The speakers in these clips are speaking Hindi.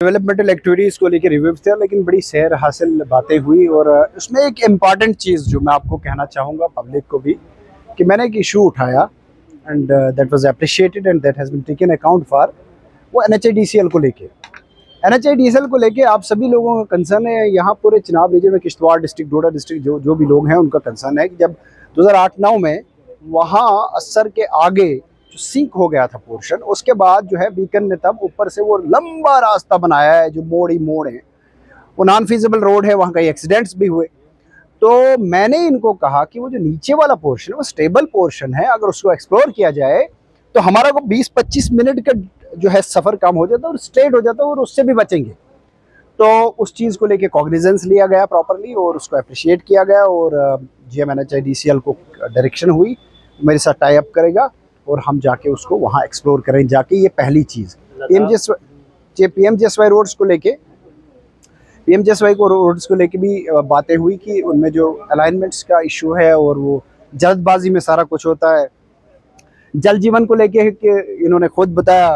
डेवलपमेंटल एक्टिविटीज़ को लेकर रिव्यू थे, लेकिन बड़ी सैर हासिल बातें हुई। और उसमें एक इम्पॉर्टेंट चीज़ जो मैं आपको कहना चाहूँगा पब्लिक को भी, कि मैंने एक इशू उठाया and that was appreciated and that has been taken account for, वो NHIDCL को लेके। NHIDCL को लेके आप सभी लोगों का कंसर्न है, यहाँ पूरे चिनाब रीजन में किश्तवाड़ डिस्ट्रिक्ट, डोडा डिस्ट्रिक्ट, जो भी लोग हैं उनका कंसर्न है कि जब 2008-9 में वहाँ असर के आगे जो सिंक हो गया था पोर्शन, उसके बाद जो है बीकन ने तब ऊपर से वो लंबा रास्ता बनाया है, जो मोड़ ही मोड़ है, वो नॉन फीजिबल रोड है, वहाँ कई एक्सीडेंट्स भी हुए। तो मैंने इनको कहा कि वो जो नीचे वाला पोर्शन है वो स्टेबल पोर्शन है, अगर उसको एक्सप्लोर किया जाए तो हमारा को 20-25 मिनट का जो है सफ़र कम हो जाता है और स्ट्रेट हो जाता है, और उससे भी बचेंगे। तो उस चीज़ को लेके कॉग्निजेंस लिया गया प्रॉपरली और उसको अप्रिशिएट किया गया, और GM NHIDCL को डायरेक्शन हुई मेरे साथ टाई अप करेगा और हम जाके उसको वहाँ एक्सप्लोर करें जाके। ये पहली चीज़। PMGSY रोड्स को लेके, PMGSY को रोड्स को लेके भी बातें हुई कि उनमें जो अलाइनमेंट्स का इशू है और वो जल्दबाजी में सारा कुछ होता है। जल जीवन को लेके कि इन्होंने खुद बताया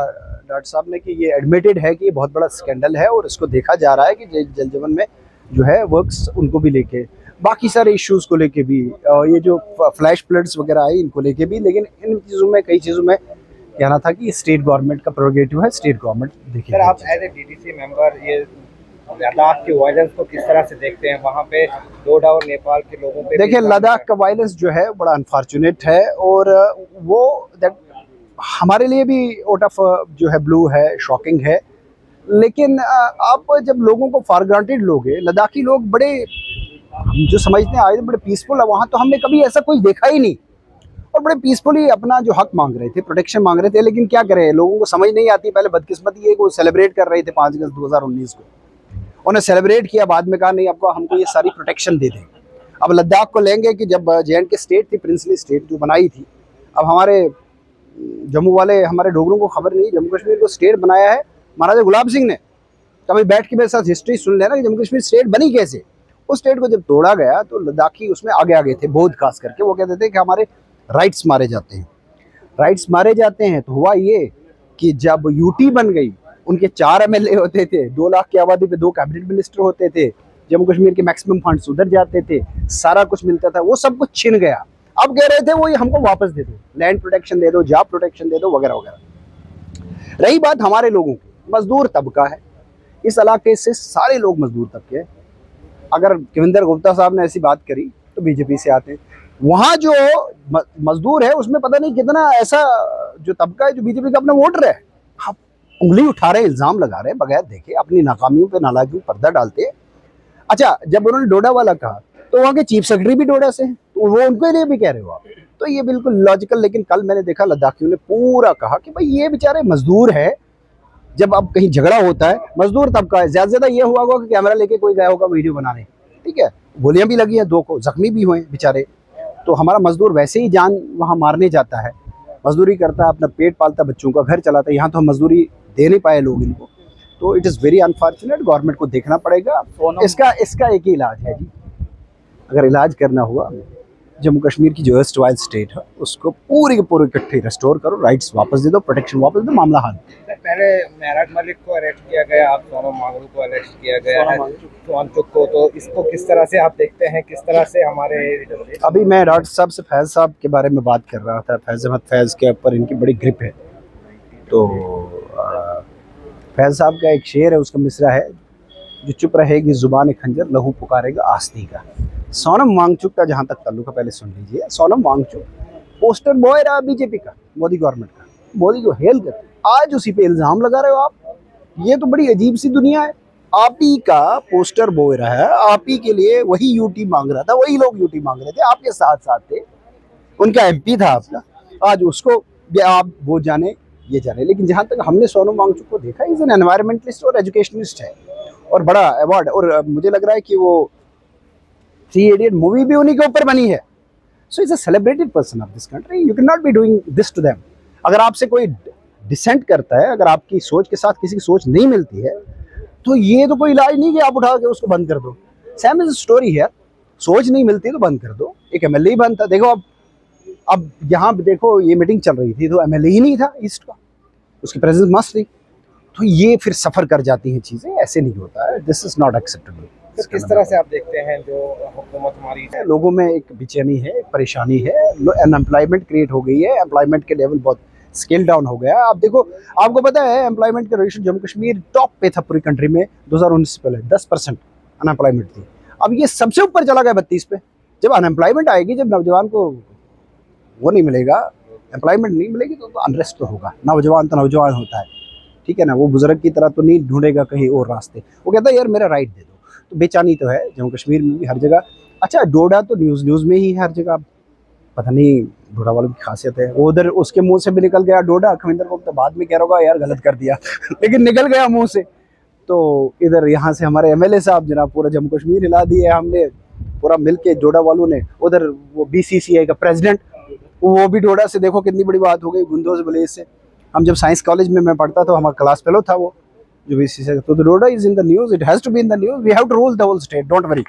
डॉक्टर साहब ने कि ये एडमिटेड है कि ये बहुत बड़ा स्कैंडल है और इसको देखा जा रहा है कि जल जीवन में जो है वर्क्स उनको भी लेके, बाकी सारे इश्यूज़ को लेके भी, ये जो फ्लैश फ्लड्स वगैरह आई इनको लेके भी। लेकिन इन चीज़ों में, कई चीज़ों में कहना था कि स्टेट गवर्नमेंट का प्रोगेटिव है, स्टेट गवर्नमेंट देखिए। सर, आप एज ए DDC मेंबर ये लद्दाख के वायलेंस को किस तरह से देखते हैं? वहाँ पे डोडा और नेपाल के लोगों पे देखिए, लद्दाख का वायलेंस जो है बड़ा अनफॉर्चुनेट है, और वो हमारे लिए भी आउट ऑफ जो है ब्लू है, शॉकिंग है। लेकिन आप जब लोगों को फॉर ग्रांटेड लोगे, लद्दाखी लोग बड़े, हम जो समझते हैं आज बड़े पीसफुल है, वहाँ तो हमने कभी ऐसा कोई देखा ही नहीं, और बड़े पीसफुली अपना जो हक मांग रहे थे, प्रोटेक्शन मांग रहे थे। लेकिन क्या करें, लोगों को समझ नहीं आती। पहले बदकिस्मती है कि वो सेलिब्रेट कर रहे थे 5 अगस्त 2019 को, उन्हें सेलिब्रेट किया, बाद में कहा नहीं आपको, हमको ये सारी प्रोटेक्शन दे दें। अब लद्दाख को लेंगे कि जब JNK स्टेट थी, प्रिंसली स्टेट जो बनाई थी, अब हमारे जम्मू वाले, हमारे डोगरों को खबर नहीं, जम्मू कश्मीर को स्टेट बनाया है महाराजा गुलाब सिंह ने। कभी बैठ के मेरे साथ हिस्ट्री सुन लेना कि जम्मू कश्मीर स्टेट बनी कैसे। उस स्टेट को जब तोड़ा गया तो लद्दाखी उसमें आगे आगे थे, बौद्ध खास करके। वो कहते थे कि हमारे राइट्स मारे जाते हैं, राइट्स मारे जाते हैं। तो हुआ ये कि जब UT बन गई, उनके 4 MLA होते थे, 2 लाख की आबादी पे 2 कैबिनेट मिनिस्टर होते थे, जम्मू कश्मीर के मैक्सिमम फंड्स उधर जाते थे, सारा कुछ मिलता था, वो सब कुछ छिन गया। अब कह रहे थे वो ये हमको वापस दे दो, लैंड प्रोटेक्शन दे दो, जॉब प्रोटेक्शन दे दो, वगैरह वगैरह। रही बात हमारे लोगों की, मजदूर तबका है इस इलाके से, सारे लोग मजदूर तबके हैं। अगर कविंदर गुप्ता साहब ने ऐसी बात करी तो BJP से आते हैं। वहाँ जो मजदूर है उसमें पता नहीं कितना ऐसा जो तबका है जो BJP का अपना वोटर है। आप उंगली उठा रहे, इल्ज़ाम लगा रहे, बगैर देखे अपनी नाकामियों पे, नालायकियों पर्दा डालते। अच्छा, जब उन्होंने डोडा वाला कहा तो वहाँ के चीफ सेक्रेटरी भी डोडा से हैं, तो वो उनके लिए भी कह रहे हो आप, तो ये बिल्कुल लॉजिकल। लेकिन कल मैंने देखा लद्दाखियों ने पूरा कहा कि भाई ये बेचारे मजदूर है, जब अब कहीं झगड़ा होता है मजदूर तबका है, ज़्यादा से ज़्यादा ये हुआ होगा कि कैमरा लेके कोई गया होगा वीडियो बनाने, ठीक है, गोलियां भी लगी हैं, 2 को जख्मी भी हुए बेचारे। तो हमारा मजदूर वैसे ही जान वहाँ मारने जाता है, मजदूरी करता है, अपना पेट पालता, बच्चों का घर चलाता है। यहाँ तो हम मजदूरी दे नहीं पाए लोग इनको, तो it is very unfortunate. Government को देखना पड़ेगा। इसका एक ही इलाज है जी, अगर इलाज करना हुआ, जम्मू कश्मीर की जो एर्स्टवाइल स्टेट है उसको पूरी के पूरी इकट्ठी रेस्टोर करो, राइट्स वापस दे दो, प्रोटेक्शन वापस दो, मामला हल। पहले मेहराज मलिक को अरेस्ट किया गया, अब सोनम वांगचुक को अरेस्ट किया गया है, वांगचुक को, तो इसको किस तरह से आप देखते हैं? किस तरह से हमारे, अभी मैं डॉक्टर साहब से फैज़ साहब के बारे में बात कर रहा था, फैज़ अहमद फैज़ के ऊपर इनकी बड़ी ग्रिप है। तो फैज़ साहब का एक शेर है, उसका मिसरा है, जो चुप रहेगी ज़ुबान खंजर, लहू पुकारेगा आस्ती का। सोनम वांगचुक का जहाँ तक ताल्लुक है, पहले सुन लीजिए। सोनम वांगचुक पोस्टर बॉय रहा BJP का, मोदी गवर्नमेंट का, मोदी को हेल करते, आज उसी पे इल्ज़ाम लगा रहे हो आप। ये तो बड़ी अजीब सी दुनिया है। आप ही का पोस्टर बॉय रहा है, आप ही के लिए वही UT मांग रहा था, वही लोग UT मांग रहे थे, आपके साथ साथ थे, उनका MP था आपका, आज उसको आप वो जाने ये जाने। लेकिन जहाँ तक हमने सोनम वांगचुक को देखा, इज एन एनवायरमेंटलिस्ट और एजुकेशनिस्ट है, और बड़ा अवार्ड, और मुझे लग रहा है कि वो 3 Idiot मूवी भी उन्हीं के ऊपर बनी है। So is a celebrated person of this country, you can not be doing this to them. अगर आपसे कोई डिसेंट करता है, अगर आपकी सोच के साथ किसी की सोच नहीं मिलती है, तो ये तो कोई इलाज नहीं कि आप उठा के उसको बंद कर दो। सेम इज स्टोरी है, सोच नहीं मिलती तो बंद कर दो। एक MLA ही बंद था। देखो अब यहाँ देखो, ये मीटिंग चल रही थी तो MLA ही नहीं था ईस्ट का, उसकी प्रेजेंस मस्ट थी। तो ये फिर सफ़र कर जाती हैं चीज़ें, ऐसे नहीं होता है, दिस इज़ नॉट एक्सेप्टेबल। तो किस तरह से आप देखते हैं जो हुकूमत हमारी है? लोगों में एक बेचैनी है, एक परेशानी है, अनएम्प्लॉयमेंट क्रिएट हो गई है, एम्प्लॉयमेंट के लेवल बहुत स्केल डाउन हो गया है। आप देखो, आपको पता है एम्प्लॉयमेंट का रेशियो जम्मू कश्मीर टॉप पे था पूरी कंट्री में 2019 से पहले, 10% अनएम्प्लॉयमेंट थी। अब ये सबसे ऊपर चला गया 32 पे। जब अनएम्प्लॉयमेंट आएगी, जब नौजवान को वो नहीं मिलेगा, एम्प्लॉयमेंट नहीं मिलेगी, तो अनरेस्ट तो होगा। नौजवान तो नौजवान होता है, ठीक है ना, वो बुजुर्ग की तरह तो नहीं ढूंढेगा कहीं और रास्ते, वो कहता है यार मेरा राइट दे दो। तो बेचैनी तो है जम्मू कश्मीर में भी हर जगह। अच्छा, डोडा तो न्यूज़ में ही है हर जगह, पता नहीं डोडा वालों की खासियत है। वो उधर उसके मुंह से भी निकल गया डोडा, खविंदर को तो बाद में कह रहा होगा यार गलत कर दिया लेकिन निकल गया मुंह से। तो इधर यहाँ से हमारे एमएलए साहब जनाब पूरा जम्मू कश्मीर हिला दिए हमने, पूरा मिल के डोडा वालों ने। उधर वो बीसीसीआई का प्रेसिडेंट, वो भी डोडा से, देखो कितनी बड़ी बात हो गई, गुंदोज विलेज से। हम जब साइंस कॉलेज में मैं पढ़ता था, हमारा क्लास फेलो था वो, जो बीसीसीआई। तो Doda is in the news, it has to be in the news, we have to rule the whole state, don't worry.